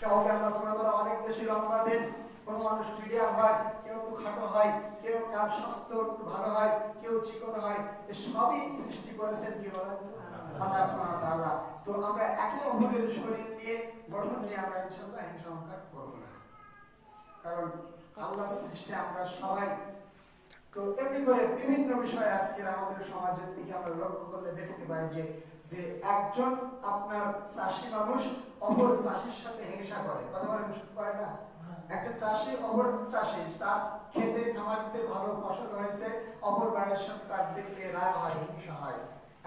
কাউকে আল্লাহ সুবহানাহু ওয়া তাআলা অনেক বেশি লম্বা দেন, কোন মানুষ মিডিয়াম হয়, কেউ একটু খাটো হয়, কেউ কার স্বাস্থ্য একটু ভালো হয়, কেউ চিকন হয়। এই সবই সৃষ্টি করেছেন কি বলেন আল্লাহ সুবহানাহু ওয়া তাআলা। তো আমরা একে অপরের শরীর নিয়ে গঠন নিয়ে আমরা ইনশাআল্লাহ হিংসা করব না, কারণ আল্লাহর সৃষ্টি আমরা সবাই। তো এমনি করে বিভিন্ন বিষয় আজকের আমাদের সমাজের দিকে আমরা লক্ষ্য করলে দেখতে পাই যে যে একজন আপনার চাষি মানুষ অপর চাষির সাথে হিংসা করে, কথা বলেন করে না? একটা চাষি অপর চাষি, তার খেতে খামারিতে ভালো ফসল হয়েছে, অপর ভাইয়ের সাথে তার দেখতে রাগ হয়, হিংসা হয়।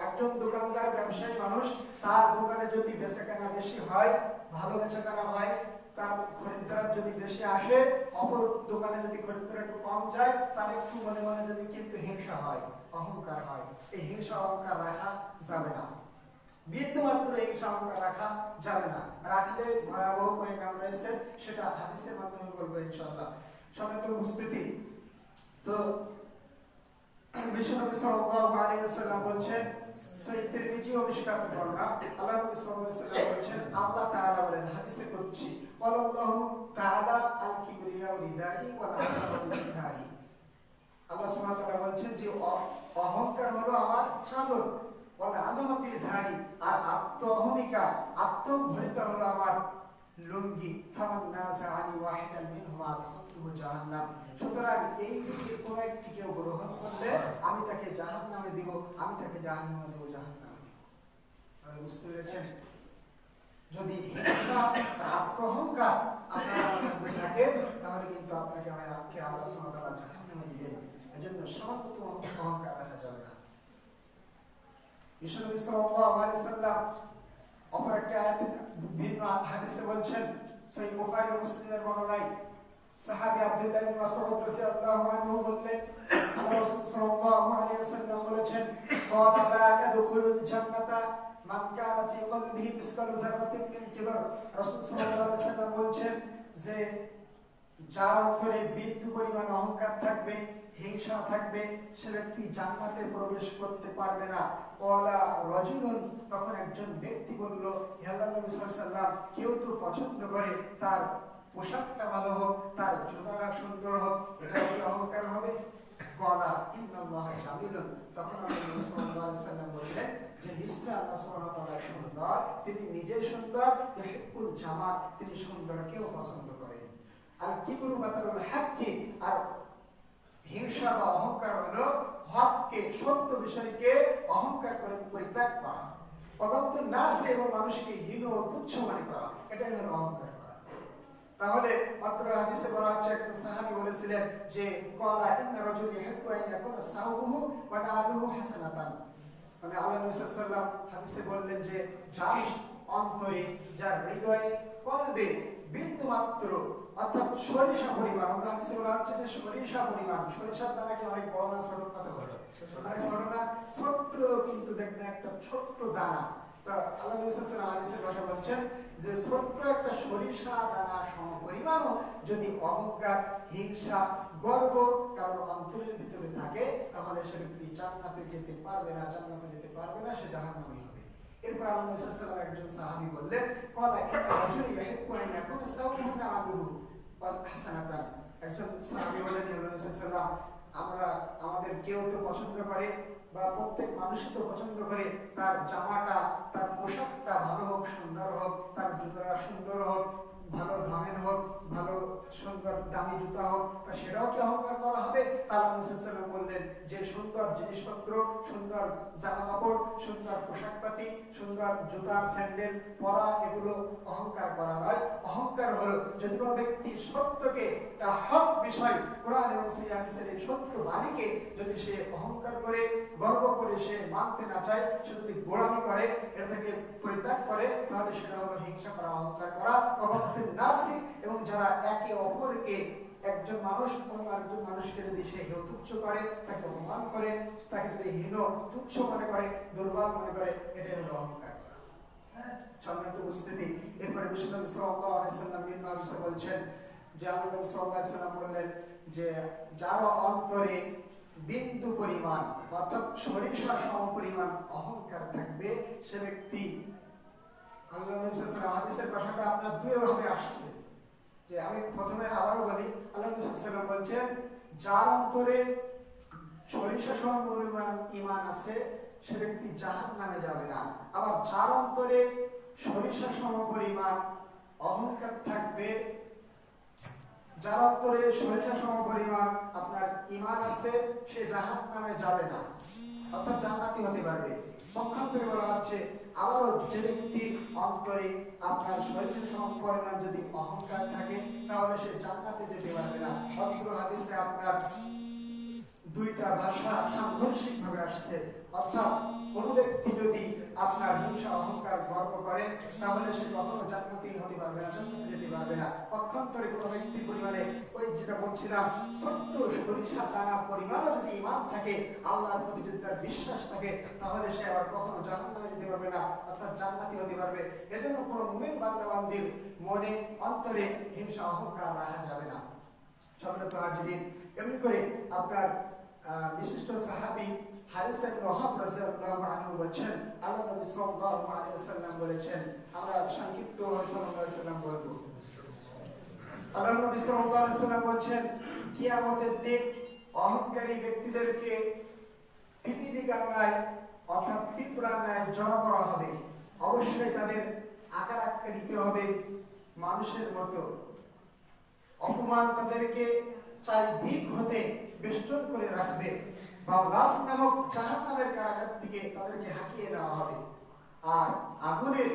একজন দোকানদার ব্যবসায়ী মানুষ, তার দোকানে যদি বেচাকেনা বেশি হয়, ভালো বেচাকেনা হয়, তার খরিদ্দার যদি বেশি আসে, অপর দোকানে যদি খরিদ্দার একটু কম যায়, তার একটু মনে মনে যদি কিন্তু হিংসা হয়, অহংকার হয়। এই হিংসা অহংকার রাখা যাবে না, বিন্দুমাত্র হিংসা অহংকার রাখা যাবে না। রাখলে ভয়াবহ পরিণাম রয়েছে, সেটা হাদিসের মাধ্যমে বলবো ইনশাআল্লাহ। সম্মানিত উপস্থিতি, তো বিশ্বনবী সাল্লাল্লাহু আলাইহি ওয়াসাল্লাম বলেন, সহিহ তিরমিজি ও মিশকাত বর্ণনা, আল্লাহ নবী সাল্লাল্লাহু আলাইহি ওয়াসাল্লাম বলেন, আল্লাহ তাআলা বলেন হাদিসে কুদসি, আল্লাহু তাআলা আল কিবরিয়া রিদাই ওয়া আল ইনসারি। আল্লাহ সুবহানাহু ওয়া তাআলা বলেন যে অহংকার হলো আমার চাদর, ওয়া আলামাতি ইজহারি, আর আত্ম-অহমিকা, আত্মভরিতা হলো আমার লুঙ্গি। ফামান নাযাআনি ওয়াহিদান মিনহুমা আদখালতুহু জাহান্নাম। সুতরাং এই দুটির কোন একটি কেউ গ্রহণ করলে আমি তাকে জাহান্নামে দিব, আমি তাকে জাহান্নামে দেব, জাহান্নামে দিব। তাহলে বুঝতে পেরেছেন? যদি হিংসা আত্মঅহংকার আপনার মধ্যে থাকে, তাহলে কিন্তু আপনাকে আল্লাহ সুবহানাহু ওয়া তাআলা জাহান্নামে দিবেন। এজন্য সামান্য অহংকার রাখা যাবে না। বিশ্বনবী সাল্লাল্লাহু আলাইহি ওয়াসাল্লাম অপর একটা আয়াতে ভিন্ন হাদিসে বলছেন, সহিহ বুখারী ও মুসলিমের বর্ণনায় সাহাবী আব্দুল্লাহ ইবনে মাসউদ রাদিয়াল্লাহু আনহু বললেন, আল্লাহ রাসূল সাল্লাল্লাহু আলাইহি ওয়াসাল্লাম বলেছেন, ক্বালা লা তাদখুলুল জান্নাতা মান কানা ফি কলবিহি মিসকালু যাররাতিন মিন কিবর। রাসূল সাল্লাল্লাহু আলাইহি ওয়াসাল্লাম বলেন যে যার অন্তরে বিন্দু পরিমাণ অহংকার থাকবে, হিংসা থাকবে, সে ব্যক্তি জান্নাতে প্রবেশ করতে পারবে না। ওয়ালা রাজুলুন, তখন একজন ব্যক্তি বলল, হে আল্লাহর নবী সাল্লাল্লাহু আলাইহি ওয়াসাল্লাম, কেউ তো পছন্দ করে তার পোশাকটা ভালো হোক, তার জুতাটা সুন্দর হোক, এটা কি অহংকার হবে? ওয়ালা ইন্নাল্লাহা জামিলুন, তখন আল্লাহর নবী সাল্লাল্লাহু আলাইহি ওয়াসাল্লাম বললেন যে নিশ্চয় আল্লাহ সুবহানাহু ওয়া তাআলা সুন্দর, তিনি নিজে সুন্দর, ইহিব্বুল জামাল, তিনি সুন্দরকেও পছন্দ করেন। আর কিবরু বাতারুল হাক্কি, আর হিংসা বা অহংকার হলো হককে, সত্য বিষয়কে অহংকার করে পরিত্যাগ করা, অবাধ্য নাসে, এবং মানুষকে হীন ও তুচ্ছ মনে করা, এটাই হলো অহংকার করা। তাহলে মাত্র হাদিসে বলা হচ্ছে, একজন সাহাবী বলেছিলেন যে ক্বালা ইন্না রাজুলা ইহিব্বু আন ইয়াকুনা সাওবুহু ওয়া নালুহু হাসানাতান। মানে আল্লাহ নবী সাল্লাল্লাহু আলাইহি ওয়াসাল্লাম হাদিসে বললেন যে যার অন্তরে, যার হৃদয়ে, কলবে বিন্দু মাত্র, অর্থাৎ সরিষা পরিমাণ, আমরা হাদিসে বলা হচ্ছে যে সরিষা পরিমাণ, সরিষার দানা কি অনেক বড় না ছোট? কত বড়? অনেক ছোট না? ছোট্ট, কিন্তু দেখবেন একটা ছোট্ট দানা। তো আল্লাহ নবী সাল্লাল্লাহু আলাইহি ওয়াসাল্লাম হাদিসের ভাষা বলছেন যে ছোট্ট একটা সরিষা দানা সমপরিমাণও যদি অহংকার, হিংসা, গর্ব কারণ অন্তরের ভিতরে থাকে, তাহলে সে ব্যক্তি জান্নাতে যেতে পারবে না, জান্নাতে যেতে পারবে না, সে জাহান্নামী হবে। এরপর আল্লাহ নবী সাল্লাল্লাহু আলাইহি ওয়াসাল্লাম একজন সাহাবী বললেন, ক্বালা ইন্না রাজুলা ইহিব্বু আন ইয়াকুনা সাওবুহু ওয়া নালুহু হাসানাতান। একজন সাহাবী বললেন, হে নবী সাল্লাল্লাহু আলাইহি ওয়াসাল্লাম, আমাদের কেউ তো পছন্দ করে, বা প্রত্যেক মানুষই তো পছন্দ করে তার জামাটা, তার পোশাকটা ভালো হোক, সুন্দর হোক, তার জুতাটা সুন্দর হোক, ভালো দামের হোক, ভালো সুন্দর দামি জুতা হোক, তা সেটাও কি অহংকার করা হবে? আল্লাহ নবী সাল্লাল্লাহু আলাইহি ওয়াসাল্লাম বললেন যে সুন্দর জিনিসপত্র, সুন্দর জামা কাপড়, সুন্দর পোশাকপাতি, সুন্দর জুতা স্যান্ডেল পরা, এগুলো অহংকার করা নয়। অহংকার হলো যদি কোনো ব্যক্তি সত্যকে, একটা হক বিষয়, কোরআন এবং সহিহ হাদিসের এই সত্য বাণীকে যদি সে অহংকার করে, গর্ব করে সে মানতে না চায়, সে যদি গোলামি করে, এটা থেকে পরিত্যাগ করে, তাহলে সেটা হলো হিংসা করা, অহংকার করা, অবাধ্যের নাসি। এবং যারা একে অপরকে, একজন মানুষ অন্য আরেকজন মানুষকে যদি সে হেয় তুচ্ছ করে, তাকে অপমান করে, তাকে যদি হীন তুচ্ছ মনে করে, দুর্বল মনে করে, এটাই হলো অহংকার করা। সম্মানিত উপস্থিতি, এরপরে বিশ্বনবী সাল্লাল্লাহু আলাইহি ওয়াসাল্লাম বিন মাসউদ বলছেন যে আল্লাহ নবী সাল্লাল্লাহু আলাইহি ওয়াসাল্লাম বললেন যে যার অন্তরে বিন্দু পরিমাণ, অর্থাৎ সরিষা সমপরিমাণ অহংকার থাকবে, সে ব্যক্তি আল্লাহ নবী সাল্লাল্লাহু আলাইহি ওয়াসাল্লাম হাদিসের ভাষাটা আপনার দুই ভাবে আসছে, যে আমি প্রথমে আবারও বলি, আল্লাহ নবী সাল্লাল্লাহু আলাইহি ওয়াসাল্লাম বলছেন যার অন্তরে সরিষা সমপরিমাণ ঈমান আছে সে ব্যক্তি জাহান্নামে যাবে না। আবার যার অন্তরে সরিষা সমপরিমাণ অহংকার থাকবে, যার অন্তরে সরিষা সমপরিমাণ আপনার ঈমান আছে সে জাহান্নামে যাবে না, অর্থাৎ জান্নাতি হতে পারবে। পক্ষান্তরে বলা হচ্ছে আবারও যে ব্যক্তির অন্তরে আপনার সরিষা সমপরিমাণ যদি অহংকার থাকে তাহলে সে জান্নাতে যেতে পারবে না। অত্র হাদিসে আপনার দুইটা ভাষা সাংঘর্ষিক ভাবে আসছে, অর্থাৎ কোন ব্যক্তি যদি আপনার হিংসা অহংকার গর্ব করে তাহলে সে কখনো জান্নাতি হতে পারবে না, জান্নাতে যেতে পারবে না। পক্ষান্তরে কোন ব্যক্তির পরিমাণে ওই যেটা বলছিলাম ছোট্ট সরিষা দানা পরিমাণও যদি ঈমান থাকে, আল্লাহর প্রতি যদি তার বিশ্বাস থাকে, তাহলে সে আবার কখনো জাহান্নামে যেতে পারবে না, অর্থাৎ জান্নাতি হতে পারবে। এজন্য কোন মুমিন বান্দাবান্দির মনে অন্তরে হিংসা অহংকার রাখা যাবে না। সম্মানিত হাজিরিন, এমনি করে আপনার বিশিষ্ট সাহাবী হারিস ইবনে ওয়াহাব রাদিয়াল্লাহু আনহু বলেছেন, আল্লাহ নবী সাল্লাল্লাহু আলাইহি ওয়াসাল্লাম বলেছেন, আমরা সংক্ষিপ্ত সাল্লাল্লাহু আলাইহি ওয়াসাল্লাম বলবো। আল্লাহ নবী সাল্লাল্লাহু আলাইহি ওয়াসাল্লাম বলেছেন কিয়ামতের দিন অহংকারী ব্যক্তিদেরকে পিপিলিকায় অর্থাৎ পিঁপড়ার ন্যায় জড়ো করা হবে। অবশ্যই তাদের আকার আকৃতি হবে মানুষের মতো। অপমান তাদেরকে চারিদিক হতে বেষ্টন করে রাখবে, বাওলাস নামক জাহান্নামের কারাগার থেকে তাদেরকে হাঁকিয়ে দেওয়া হবে। আর আগুনের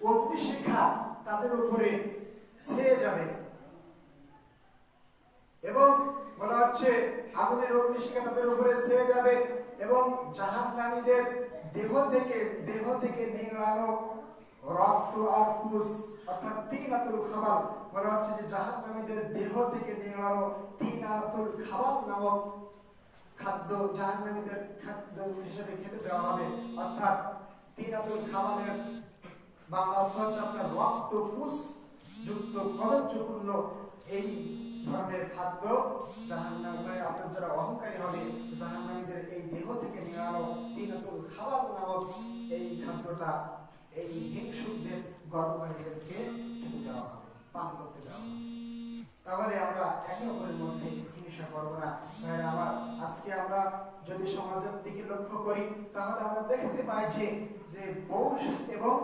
অগ্নিশিখা তাদের উপরে ছেয়ে যাবে, এবং বলা হচ্ছে আগুনের অগ্নিশিখা তাদের উপরে ছেয়ে যাবে এবং জাহান্নামীদের দেহ থেকে নিংড়ানো রক্ত আর পুষ অর্থাৎ তিনাতুল খাবাল, বলা হচ্ছে যে জাহান্নামীদের দেহ থেকে নিংড়ানো তিনাতুল খাবাল নামক খাদ্য জাহান্নামীদের খাদ্য হিসেবে খেতে দেওয়া হবে। অর্থাৎ তিনাতুল খাবালের বাংলা অর্থ হচ্ছে আপনার রক্ত পুষ যুক্ত কদর্যপূর্ণ এই ধরনের খাদ্য জাহান্নামে আপনার যারা অহংকারী হবে জাহান্নামীদের এই দেহ থেকে নিংড়ানো তিনাতুল খাবাল নামক এই খাদ্যটা এই হিংসুকদের গর্ভধারীদেরকে খেতে দেওয়া হবে, পান করতে দেওয়া হবে। তাহলে আমরা একে অপরের মধ্যে হিংসা করবো না। আবার আজকে আমরা যদি সমাজের দিকে লক্ষ্য করি তাহলে আমরা দেখতে পাই যে বউ এবং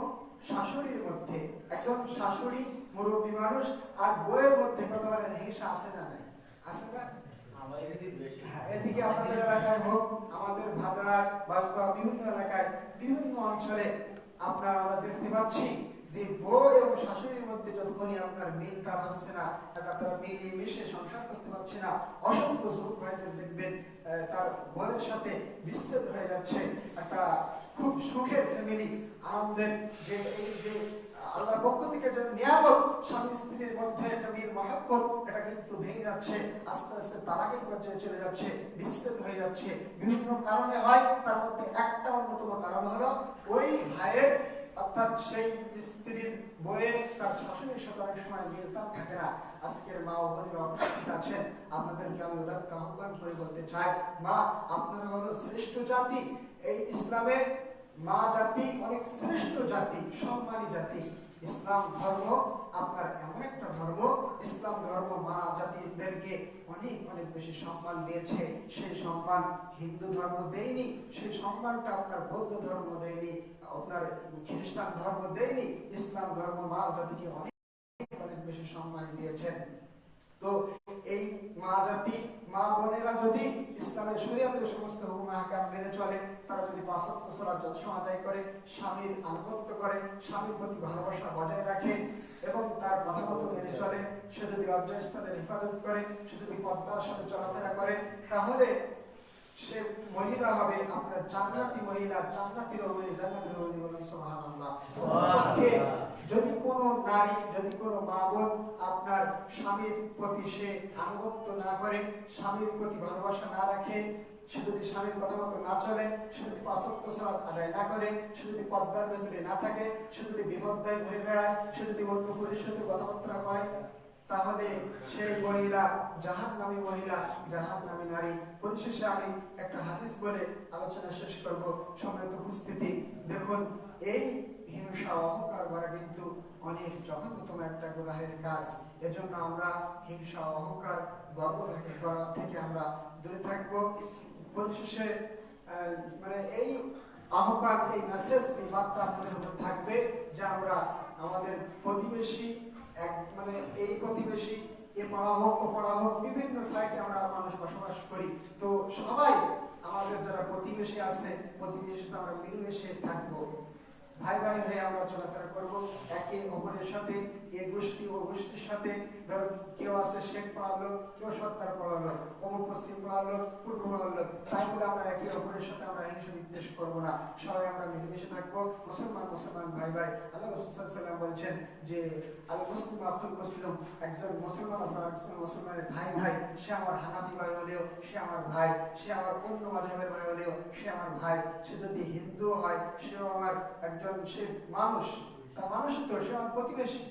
শাশুড়ির মধ্যে, একজন শাশুড়ি মুরব্বী মানুষ আর বউয়ের মধ্যে কত বলেন হিংসা আছে না নাই? আছে না? এদিকে আপনাদের এলাকায় হোক, আমাদের ভাবনার বা বিভিন্ন এলাকায় বিভিন্ন অঞ্চলে আমরা দেখতে পাচ্ছি যে বউ এবং শাশুড়ির মধ্যে যতক্ষণই আপনার মিলটা হচ্ছে না, তারা মিলেমিশে সংসার করতে পারছে না, অসংখ্য যুবক ভাইদের দেখবেন তার বউয়ের সাথে বিচ্ছেদ হয়ে যাচ্ছে। একটা খুব সুখের ফ্যামিলি, আনন্দের যে এই যে আল্লাহর পক্ষ থেকে যে নিয়ামত স্বামী স্ত্রীর মধ্যে একটা মিল মহব্বত, এটা কিন্তু ভেঙে যাচ্ছে, আস্তে আস্তে তালাকের পর্যায়ে চলে যাচ্ছে, বিচ্ছেদ হয়ে যাচ্ছে। বিভিন্ন কারণে হয়, তার মধ্যে একটা অন্যতম কারণ হলো ওই ভাইয়ের অর্থাৎ সেই স্ত্রীর বউয়ের তার শাশুড়ির সাথে অনেক সময় মিলতাল থাকে না। আজকের মা ও বোনেরা উপস্থিত আছেন, আপনাদেরকে আমি উদাত্ত আহ্বান করে বলতে চাই, মা আপনারা হলো শ্রেষ্ঠ জাতি। এই ইসলামে মা জাতি অনেক শ্রেষ্ঠ জাতি, সম্মানী জাতি। ইসলাম ধর্ম আপনার এমন একটা ধর্ম, ইসলাম ধর্ম মা জাতিদেরকে অনেক অনেক বেশি সম্মান দিয়েছে। সেই সম্মান হিন্দু ধর্ম দেয়নি, সেই সম্মানটা আপনার বৌদ্ধ ধর্ম দেয়নি, আপনার খ্রিস্টান ধর্ম দেয়নি। ইসলাম ধর্ম মা জাতিকে অনেক অনেক বেশি সম্মান দিয়েছেন। তো এই মা জাতি, মা বোনেরা যদি ইসলামের শরীয়তের সমস্ত হুকুম আহকাম মেনে চলে, তারা যদি ৫ ওয়াক্ত সালাত যথাসময়ে আদায় করে, স্বামীর আনুগত্য করে, স্বামীর প্রতি ভালোবাসা বজায় রাখে এবং তার কথা মতো মেনে চলে, সে যদি লজ্জাস্থানের হেফাজত করে, সে যদি পর্দার সাথে চলাফেরা করে, তাহলে সে মহিলা হবে আপনার জান্নাতি মহিলা, জান্নাতি রমণী, জান্নাতি রমণী বলেন সুবহানাল্লাহ। যদি কোনো নারী, যদি কোনো মা বোন আপনার স্বামীর প্রতি সে আনুগত্য না করে, স্বামীর প্রতি ভালোবাসা না রাখে, সে যদি স্বামীর কথা মতো না চলে, সে যদি ৫ ওয়াক্ত সালাত আদায় না করে, সে যদি পর্দার ভেতরে না থাকে, সে যদি বিপদ্দায় ঘুরে বেড়ায়, সে যদি অন্য পুরুষের সাথে কথাবার্তা কয়, তাহলে সেই মহিলা জাহান্নামী মহিলা, জাহান্নামী নারী। পরিশেষে আমি একটা হাদিস বলে আলোচনা শেষ করব। সম্মানিত উপস্থিতি, দেখুন এই হিংসা অহংকার করা কিন্তু অনেক জঘন্যতম একটা গুনাহের কাজ। এজন্য আমরা হিংসা অহংকার গর্ব থেকে আমরা দূরে থাকবো। পরিশেষে মানে এই আহ্বান, এই মেসেজ, এই বার্তা আমাদের মধ্যে থাকবে যে আমরা আমাদের প্রতিবেশী মানে এই প্রতিবেশী এ পাড়া হোক ও পাড়া হোক, বিভিন্ন সাইডে আমরা মানুষ বসবাস করি, তো সবাই আমাদের যারা প্রতিবেশী আছে প্রতিবেশীর সাথে আমরা মিলেমিশে থাকবো, ভাই ভাই হয়ে আমরা চলাফেরা করবো একে অপরের সাথে। এ গোষ্ঠী ও গোষ্ঠীর সাথে ধরো কেউ আছে শেখ পড়ালো, কেউ সত্তার পড়ালো, অমুক পশ্চিম পড়ালো, পূর্ব পড়ালো, তাই বলে আমরা একে অপরের সাথে আমরা হিংসা বিদ্বেষ করবো না, সবাই আমরা মিলেমিশে থাকবো। মুসলমান ভাই ভাই, আল্লাহ রাসূল সাল্লাল্লাহু আলাইহি ওয়াসাল্লাম বলছেন যে আল মুসলিম আখুল মুসলিম, একজন মুসলমান একজন মুসলমানের ভাই ভাই, সে আমার হানাফি ভাই হলেও সে আমার ভাই, সে আমার অন্য মাযহাবের ভাই হলেও সে আমার ভাই, সে যদি হিন্দু হয় সেও আমার একজন, সে মানুষ, তা মানুষ তো সে আমার প্রতিবেশী,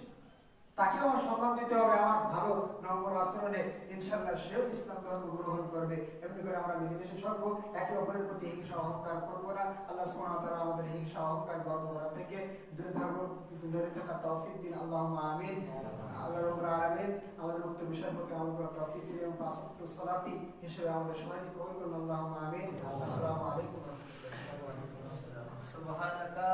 তাকেও আমার সম্মান দিতে হবে। আমার ভালো নম্র আচরণে ইনশাআল্লাহ সেও ইসলাম ধর্ম গ্রহণ করবে। এমনি করে আমরা মিলেমিশে থাকবো, একে অপরের প্রতি হিংসা অহংকার করবো না। আল্লাহ সুবহানাহু ওয়া তাআলা আমাদের হিংসা অহংকার গর্ব করা থেকে দূরে থাকা তৌফিক দিন, আল্লাহুম্মা আমিন। আল্লাহ রাব্বুল আলামিন আমাদের উক্ত বিষয়ের প্রতি আমাদের তৌফিক দিন এবং পাঁচ ওয়াক্ত সালাতি হিসেবে আমাদের সবাইকে কবুল করুন, আল্লাহুম্মা আমিন। আসসালামু আলাইকুম ওয়া রাহমাতুল্লাহি ওয়া বারাকাতুহু। সুবহানাকা